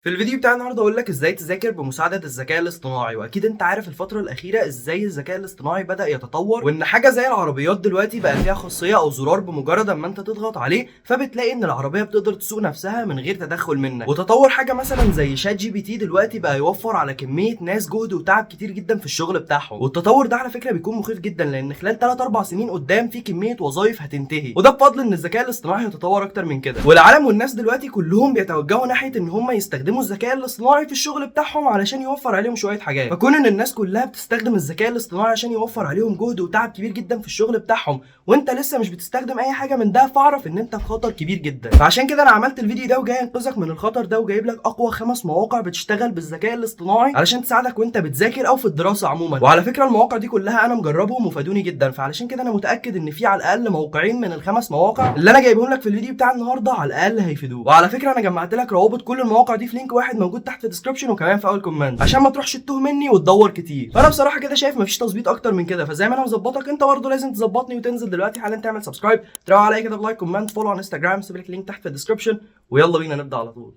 في الفيديو بتاع النهارده اقول لك ازاي تذاكر بمساعده الذكاء الاصطناعي. واكيد انت عارف الفتره الاخيره ازاي الذكاء الاصطناعي بدا يتطور، وان حاجه زي العربيات دلوقتي بقى فيها خاصيه او زرار بمجرد اما انت تضغط عليه فبتلاقي ان العربيه بتقدر تسوق نفسها من غير تدخل منك. وتطور حاجه مثلا زي شات جي بي تي دلوقتي بقى يوفر على كميه ناس جهد وتعب كتير جدا في الشغل بتاعهم. والتطور ده على فكره بيكون مخيف جدا، لان خلال 3 4 سنين قدام في كميه وظائف هتنتهي، وده بفضل ان الذكاء الاصطناعي هيتطور اكتر من كده. والعالم والناس دلوقتي كلهم بيتوجهوا ناحيه ان هم يستخدموا الذكاء الاصطناعي في الشغل بتاعهم علشان يوفر عليهم شويه حاجات. فكون ان الناس كلها بتستخدم الذكاء الاصطناعي عشان يوفر عليهم جهد وتعب كبير جدا في الشغل بتاعهم، وانت لسه مش بتستخدم اي حاجه من ده، فاعرف ان انت في خطر كبير جدا. فعشان كده انا عملت الفيديو ده وجاي انقذك من الخطر ده، وجايب لك اقوى 5 مواقع بتشتغل بالذكاء الاصطناعي علشان تساعدك وانت بتذاكر او في الدراسه عموما. وعلى فكره المواقع دي كلها انا مجربهم وفادوني جدا، فعلشان كده انا متاكد ان في على الاقل موقعين من ال5 مواقع اللي انا جايبهم لك في الفيديو بتاع النهارده على الاقل هيفيدوك. وعلى فكره انا جمعت لك روابط كل المواقع دي في لينك واحد موجود تحت في الديسكربشن وكمان في اول كومنت، عشان ما تروحش تتوه مني وتدور كتير. فانا بصراحه كده شايف مفيش تظبيط اكتر من كده، فزي ما انا مظبطك انت برضه لازم تظبطني وتنزل دلوقتي حالا تعمل سبسكرايب، تروح عليا كده بلايك كومنت فولو على انستجرام، سيب لك اللينك تحت في الديسكربشن، ويلا بينا نبدا على طول.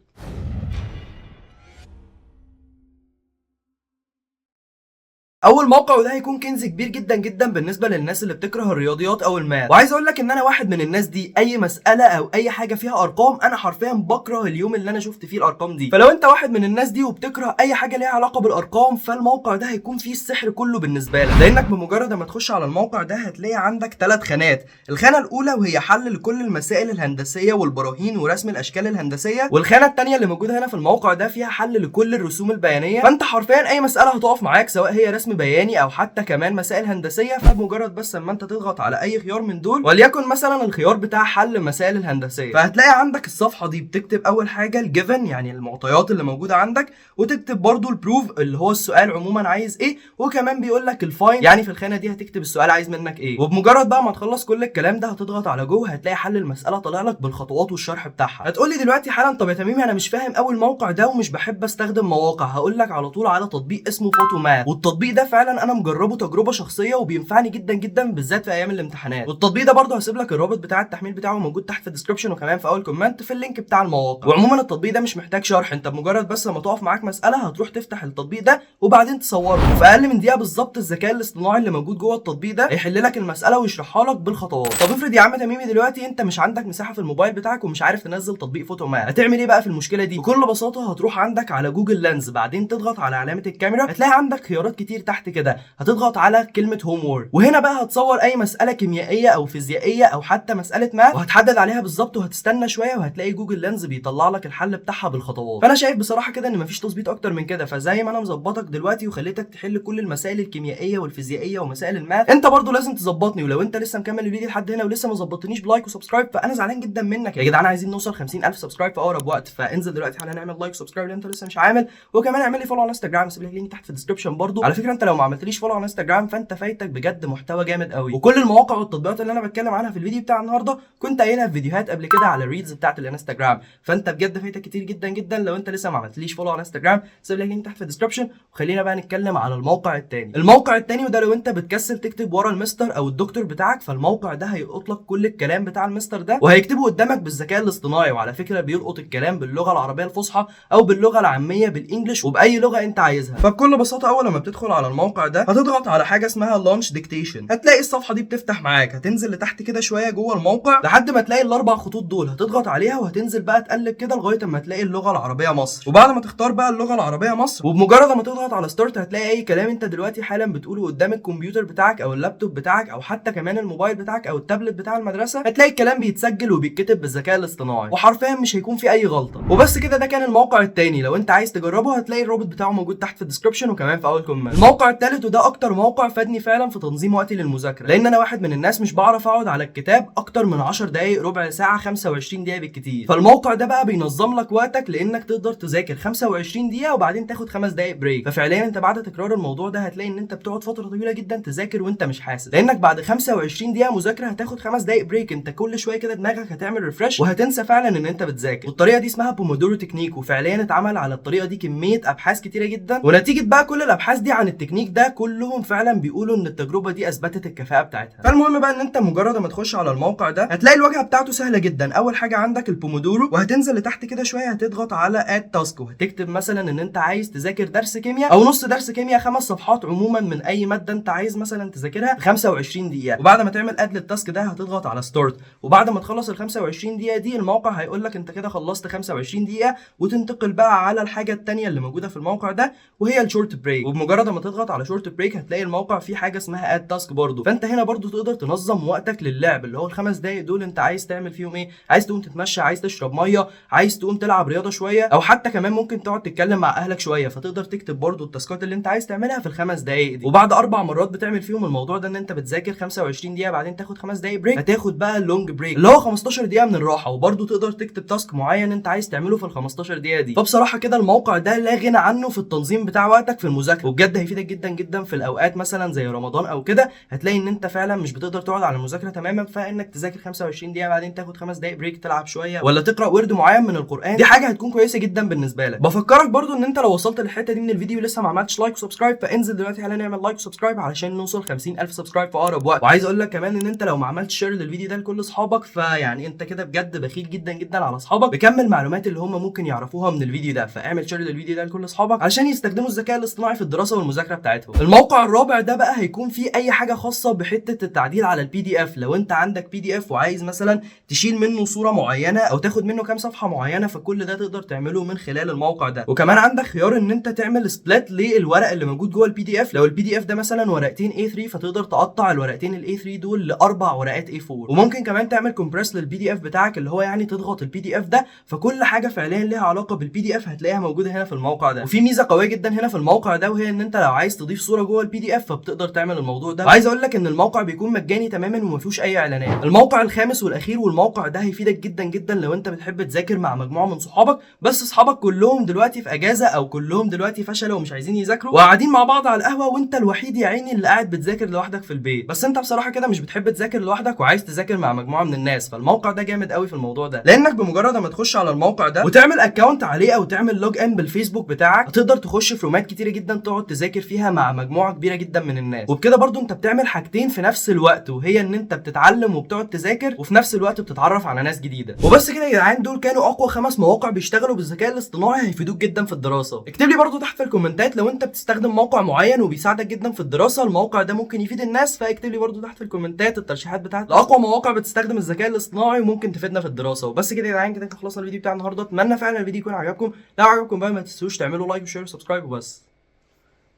اول موقع وده هيكون كنز كبير جدا جدا بالنسبه للناس اللي بتكره الرياضيات او الماث، وعايز اقول لك ان انا واحد من الناس دي. اي مساله او اي حاجه فيها ارقام انا حرفيا بكره اليوم اللي انا شفت فيه الارقام دي. فلو انت واحد من الناس دي وبتكره اي حاجه ليها علاقه بالارقام، فالموقع ده هيكون فيه السحر كله بالنسبه لك، لانك بمجرد ما تخش على الموقع ده هتلاقي عندك 3 خانات. الخانه الاولى وهي حل لكل المسائل الهندسيه والبراهين ورسم الاشكال الهندسيه، والخانه الثانيه اللي موجوده هنا في الموقع ده فيها حل لكل الرسوم البيانيه. فانت حرفيا اي مساله هتقف معاك سواء هي رسم بياني او حتى كمان مسائل هندسيه، فبمجرد بس اما انت تضغط على اي خيار من دول، وليكن مثلا الخيار بتاع حل مسائل الهندسيه، فهتلاقي عندك الصفحه دي بتكتب اول حاجه الجيفن يعني المعطيات اللي موجوده عندك، وتكتب برضو البروف اللي هو السؤال عموما عايز ايه، وكمان بيقول لك الفاين يعني في الخانه دي هتكتب السؤال عايز منك ايه. وبمجرد بقى ما تخلص كل الكلام ده هتضغط على جو، هتلاقي حل المساله طالع لك بالخطوات والشرح بتاعها. هتقول لي دلوقتي حالا طب يا تميمي انا مش فاهم اول موقع ده ومش بحب استخدم مواقع. هقول لك على طول على تطبيق اسمه فوتوماث، والتطبيق ده فعلا انا مجربه تجربه شخصيه وبينفعني جدا جدا بالذات في ايام الامتحانات. والتطبيق ده برضه هسيب لك الرابط بتاع التحميل بتاعه موجود تحت في الديسكربشن وكمان في اول كومنت في اللينك بتاع المواقع. وعموما التطبيق ده مش محتاج شرح، انت بمجرد بس لما تقف معاك مساله هتروح تفتح التطبيق ده وبعدين تصوره، وفي اقل من دقيقه بالظبط الذكاء الاصطناعي اللي موجود جوه التطبيق ده هيحل لك المساله ويشرحها لك بالخطوات. طب افرض يا عم تميمي دلوقتي انت مش عندك مساحه في الموبايل بتاعك ومش عارف تنزل تطبيق فوتوماث، هتعمل ايه بقى في المشكله دي؟ بكل بساطه هتروح عندك على جوجل لينز، بعدين تضغط على علامه الكاميرا، هتلاقي عندك خيارات كتير تحت كده، هتضغط على كلمه هوم وورك، وهنا بقى هتصور اي مساله كيميائيه او فيزيائيه او حتى مساله ماث وهتحدد عليها بالظبط، وهتستنى شويه وهتلاقي جوجل لينز بيطلع لك الحل بتاعها بالخطوات. فانا شايف بصراحه كده ان مفيش تظبيط اكتر من كده، فزي ما انا مظبطك دلوقتي وخليتك تحل كل المسائل الكيميائيه والفيزيائيه ومسائل الماث، انت برضو لازم تظبطني. ولو انت لسه مكمل الفيديو لحد هنا ولسه ما ظبطتنيش بلايك وسبسكرايب فانا زعلان جدا منك يا جدعان. عايزين نوصل 50000 سبسكرايب في اقرب وقت، فانزل دلوقتي حالا نعمل لايك وسبسكرايب لو انت لسه مش عامل، وكمان اعمل لي فولو على انستجرام، سيب لك اللينك تحت في الديسكربشن برضو. على فكره انت لو ما عملتليش فولو على انستجرام فانت فايتك بجد محتوى جامد قوي، وكل المواقع والتطبيقات اللي انا بتكلم عنها في الفيديو بتاع النهارده كنت قايلها في فيديوهات قبل كده على الريلز بتاعت الانستجرام، فانت بجد فايتك كتير جدا جدا لو انت لسه ما عملتليش فولو على انستجرام. سيب لك اللينك تحت في الديسكربشن، وخلينا بقى نتكلم على الموقع الثاني. الموقع الثاني وده لو انت بتكسل تكتب ورا المستر او الدكتور بتاعك، فالموقع ده هيلقط لك كل الكلام بتاع المستر ده وهيكتبه قدامك بالذكاء الاصطناعي. وعلى فكره بيلقط الكلام باللغه العربيه الفصحى او باللغه العاميه بالانجلش وباي لغه انت عايزها. فبكل بساطه اول لما بتدخل على الموقع ده هتضغط على حاجه اسمها لانش ديكتيشن، هتلاقي الصفحه دي بتفتح معاك، هتنزل لتحت كده شويه جوه الموقع لحد ما تلاقي الاربع خطوط دول، هتضغط عليها وهتنزل بقى تقلب كده لغايه اما تلاقي اللغه العربيه مصر. وبعد ما تختار بقى اللغه العربيه مصر وبمجرد ما تضغط على ستارت هتلاقي اي كلام انت دلوقتي حالا بتقوله قدام الكمبيوتر بتاعك او اللابتوب بتاعك او حتى كمان الموبايل بتاعك او التابلت بتاع المدرسه، هتلاقي الكلام بيتسجل وبيتكتب بالذكاء الاصطناعي وحرفيا مش هيكون في اي غلطه. وبس كده ده كان الموقع الثاني، لو انت عايز تجربه هتلاقي الرابط بتاعه موجود تحت في الديسكربشن وكمان في اول كومنت. الموقع الثالث وده اكتر موقع فادني فعلا في تنظيم وقتي للمذاكره، لان انا واحد من الناس مش بعرف اقعد على الكتاب اكتر من 10 دقائق ربع ساعه 25 دقيقه بالكتير، فالموقع ده بقى بينظم لك وقتك لانك تقدر تذاكر 25 دقيقه وبعدين تاخد 5 دقائق بريك. ففعليا انت بعد تكرار الموضوع ده هتلاقي ان انت بتقعد فتره طويله جدا تذاكر وانت مش حاسس، لانك بعد 25 دقيقه مذاكره هتاخد 5 دقائق بريك، انت كل شويه كده دماغك هتعمل ريفرش وهتنسى فعلا ان انت بتذاكر. والطريقه دي اسمها بومودورو تكنيك، وفعليا اتعمل على الطريقه دي كميه ابحاث كتيره جدا، ونتيجه بقى كل الابحاث دي عن التكنيك ده كلهم فعلا بيقولوا ان التجربه دي اثبتت الكفاءه بتاعتها. فالمهم بقى ان انت مجرد ما تخش على الموقع ده هتلاقي الواجهه بتاعته سهله جدا. اول حاجه عندك البومودورو، وهتنزل لتحت كده شويه هتضغط على اد تاسك، وهتكتب مثلا ان انت عايز تذاكر درس كيمياء او نص درس كيمياء 5 صفحات عموما من اي ماده انت عايز مثلا تذاكرها في 25 دقيقه. وبعد ما تعمل اد للتاسك ده هتضغط على ستارت، وبعد ما تخلص ال 25 دقيقه دي الموقع هيقول لك انت كده خلصت 25 دقيقه، وتنتقل بقى على الحاجه الثانيه اللي موجوده في الموقع ده وهي الشورت بريك. وبمجرد ما تضغط على شورت بريك هتلاقي الموقع فيه حاجه اسمها اد تاسك برضه. فانت هنا برضه تقدر تنظم وقتك للعب، اللي هو الخمس دقايق دول انت عايز تعمل فيهم ايه؟ عايز تقوم تتمشى، عايز تشرب ميه، عايز تقوم تلعب رياضه شويه، او حتى كمان ممكن تقعد تتكلم مع اهلك شويه. فتقدر تكتب برضه التاسكات اللي انت عايز تعملها في الخمس دقايق دي. وبعد 4 مرات بتعمل فيهم الموضوع ده ان انت بتذاكر 25 دقيقه بعدين تاخد 5 دقايق بريك، هتاخد بقى اللونج بريك اللي هو 15 دقيقه من الراحه. وبرضه تقدر تكتب تاسك معين انت عايز تعمله في ال 15 دقيقه دي. فبصراحه كده الموقع ده لا غنى عنه في التنظيم بتاع وقتك في المذاكره، وبجد هيفيدك جدا جدا في الاوقات مثلا زي رمضان او كده. هتلاقي ان انت فعلا مش بتقدر تقعد على المذاكره تماما، فانك تذاكر 25 دقيقه بعدين تاخد 5 دقايق بريك تلعب شويه ولا تقرا ورد معين من القران، دي حاجه هتكون كويسه جدا بالنسبه لك. بفكرك برضو ان انت لو وصلت للحته دي من الفيديو لسه ما عملتش لايك وسبسكرايب، فانزل دلوقتي حالا نعمل لايك وسبسكرايب علشان نوصل 50000 سبسكرايب في اقرب وقت. وعايز اقول لك كمان ان انت لو ما عملتش شير للفيديو ده لكل اصحابك فيعني انت كده بجد بخيل جدا جدا على اصحابك بكمل معلومات اللي هم ممكن يعرفوها من الفيديو ده. فاعمل شير للفيديو ده لكل اصحابك علشان يستخدموا الذكاء الاصطناعي في الدراسه والمذاكره بتاعتهم. الموقع الرابع ده بقى هيكون فيه اي حاجه خاصه بحته التعديل على البي دي اف. لو انت عندك بي دي اف وعايز مثلا تشيل منه صوره معينه او تاخد منه كام صفحه معينه، فكل ده تقدر تعمله من خلال الموقع ده. وكمان عندك خيار ان انت تعمل سبليت للورق اللي موجود جوه البي دي اف. لو البي دي اف ده مثلا ورقتين A3 فتقدر تقطع الورقتين ال A3 دول لاربع ورقات A4. وممكن كمان تعمل كومبريس للبي دي اف بتاعك، اللي هو يعني تضغط البي دي اف ده، فكل حاجه فعليا ليها علاقه بالبي دي اف هتلاقيها موجوده هنا في الموقع ده. وفي ميزه قويه جدا هنا في الموقع ده، وهي ان انت لو عايز تضيف صوره جوه البي دي اف فبتقدر تعمل الموضوع ده. وعايز اقول لك ان الموقع بيكون مجاني تماما وما فيهوش اي اعلانات. الموقع الخامس والاخير، والموقع ده هيفيدك جدا جدا لو انت بتحب تذاكر مع مجموعه من صحابك بس اصحابك كلهم دلوقتي في اجازه او كلهم دلوقتي فشلوا ومش عايزين يذاكروا وقاعدين مع بعض على القهوه، وانت الوحيد يا عيني اللي قاعد بتذاكر لوحدك في البيت. بس انت بصراحه كده مش بتحب تذاكر لوحدك وعايز تذاكر مع مجموعه من الناس. فالموقع ده جامد قوي في الموضوع ده، لانك بمجرد ما تخش على الموقع ده وتعمل اكونت عليه او تعمل لوج ان بالفيسبوك بتاعك هتقدر تخش في رومات كتيره جدا تقعد تذاكر فيها مع مجموعه كبيره جدا من الناس. وبكده برضو انت بتعمل حاجتين في نفس الوقت، وهي ان انت بتتعلم وبتقعد تذاكر وفي نفس الوقت بتتعرف على ناس جديده. وبس كده يا جدعان، دول كانوا اقوى 5 مواقع بيشتغلوا بالذكاء الاصطناعي هيفيدوك جدا في الدراسه. اكتب لي برضو تحت في الكومنتات لو انت بتستخدم موقع معين وبيساعدك جدا في الدراسه، الموقع ده ممكن يفيد الناس. فاكتب لي برضو تحت في الكومنتات الترشيحات بتاعت اقوى مواقع بتستخدم الذكاء الاصطناعي وممكن تفيدنا في الدراسه. وبس كده يا جدعان، كده خلصنا الفيديو بتاع النهارده. اتمنى فعلا الفيديو يكون عجبكم. لو عجبكم بقى ما تنسوش تعملوا لايك وشير وسبسكرايب وبس.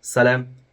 سلام.